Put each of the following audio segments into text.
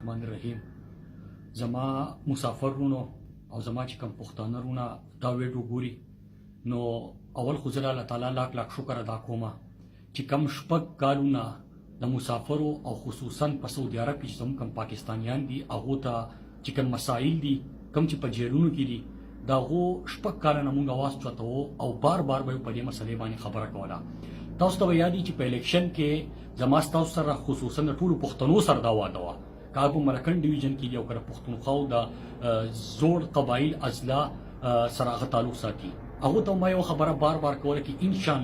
الرحمن الرحیم زما مسافرونو او زما چې کوم پښتانه رونه دا ویډیو ګوري نو اول خو زه الله تعالی لاک لاک شکر ادا کوم چې کوم شپږ کالونه د مسافرو او خصوصا په سعودي عرب کې چې کوم پاکستانیان دي هغه ته چې کوم مسائل دي کوم چې په جیلونو کې دي دا غو شپږ کاله موږ आवाज چوتو او بار بار به په دې مسلې باندې خبره کوله تاسو ته یادی چې په الیکشن کې زما تاسو سره خصوصا ټول پښتنو سره دا واده و کابو مرکن ډیویژن کې یو کړه پښتونخوا د زوړ قبایل اضلاع سره تعلق ساتي هغه ته ما یو خبره بار بار کوله کې ان شاء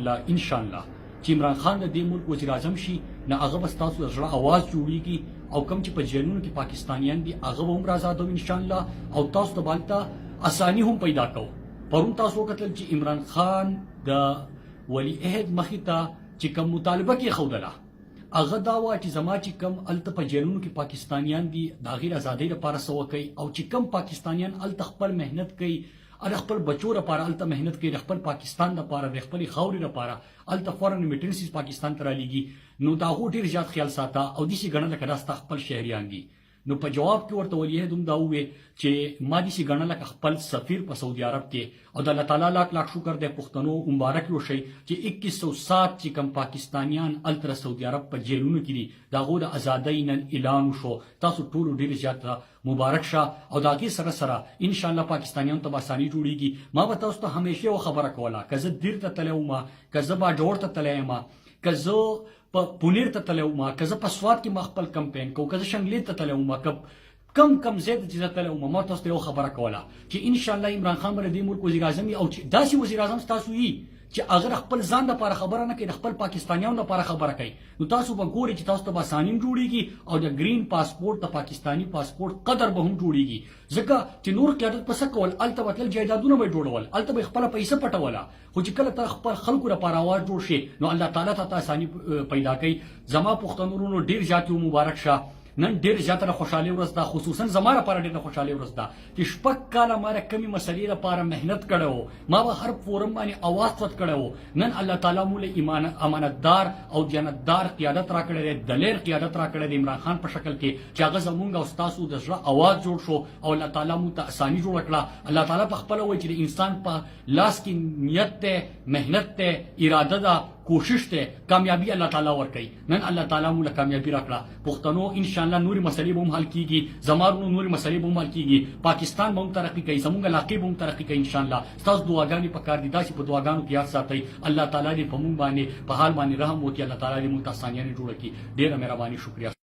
الله چې عمران خان د دې ملک وزیر اعظم شي نه هغه بس تاسو د زړه आवाज جوړیږي او کم چې په جیلونو کې پاکستانیان دي هغه هم آزادو ان شاء الله او تاسو ته بالته اسانی هم پیدا کو پرون تاسو کتل چې عمران خان د ولی عہد مخې ته چې کوم مطالبه کې خوده هغه دا وا چې زما چې کم الته په جیلونو کې پاکستانیان دي د غیر ازادۍ لپاره سو کوي او چې کم پاکستانیان الته خپل مهنت کوي او خپل بچو لپاره الته مهنت کوي خپل پاکستان لپاره خپل خاوري لپاره الته فورن میټنسز پاکستان ته رالیږي نو دا هو ډیر زیات خیال ساته او د شي غنل کړه ست خپل شهريان دي نو په جواب کې ورته ولې دوم دا وې چې ما دي شي غنل خپل سفیر په سعودي عرب کې او د الله تعالی لاک لاک شکر د پښتنو مبارک وشي چې 2107 چې کم پاکستانیان التر سعودي عرب په جیلونو کې دي دا غو د ازادۍ نن اعلان شو تاسو ټول ډیر زیات مبارک شه او دا کې سره سره ان شاء الله پاکستانیان ته اساني جوړیږي ما به تاسو ته همیشه خبره کوله کزه دیر ته تلو ما کزه با جوړ ته تلای ما کزه په پونیر ته تلو ما کزه په سواد کې خپل کمپاین کو کزه شنګلې ته تلو ما کم زیات چې تلو ما تاسو ته خبره کوله چې ان شاء الله عمران خان باندې ملک وزیر اعظم او داسې وزیر اعظم تاسو یې چې اگر خپل ځان لپاره خبره نه کوي خپل پاکستانیانو لپاره خبره کوي نو تاسو به ګوري چې تاسو ته به اسانیم جوړیږي او د گرین پاسپورت د پاکستانی پاسپورت قدر به هم جوړیږي ځکه چې نور قیادت پس کول الته وتل جایدادونه به جوړول الته به خپل پیسې پټوله خو چې کله ته خپل خلکو لپاره आवाज جوړ شي نو الله تعالی ته اساني پیدا کوي زما پښتنورونو ډیر زیات مبارک شه نن ډیر زیاته خوشاله ورځ ده خصوصا زما لپاره ډیره خوشاله ورځ ده چې شپږ کاله ما کمی مسلې لپاره مهنت کړو ما به هر فورم باندې आवाज وت کړو نن الله تعالی موږ امانتدار او جنتدار قیادت را کړی دلیر قیادت را کړی د عمران خان په شکل کې چې هغه زمونږ او تاسو د زړه आवाज جوړ شو او الله تعالی موږ ته اساني جوړ کړه الله تعالی په خپل وجه د انسان په لاس کې نیت ته مهنت ته اراده ده کوشش ته کامیابی الله تعالی ورکړي نن الله تعالی موږ کامیابی راکړه پښتنو ان شاء الله نوري مسلې به هم حل کیږي زمارونو نوري مسلې به هم حل کیږي پاکستان به هم ترقی کوي زموږ علاقې به هم ترقی کوي ان شاء الله تاسو دعاګانې په کار دي داسې په دعاګانو کې یاد ساتئ الله تعالی دې په موږ باندې په حال باندې رحم وکړي الله تعالی دې موږ ته اسانیانه جوړ کړي ډیره مهرباني شکریا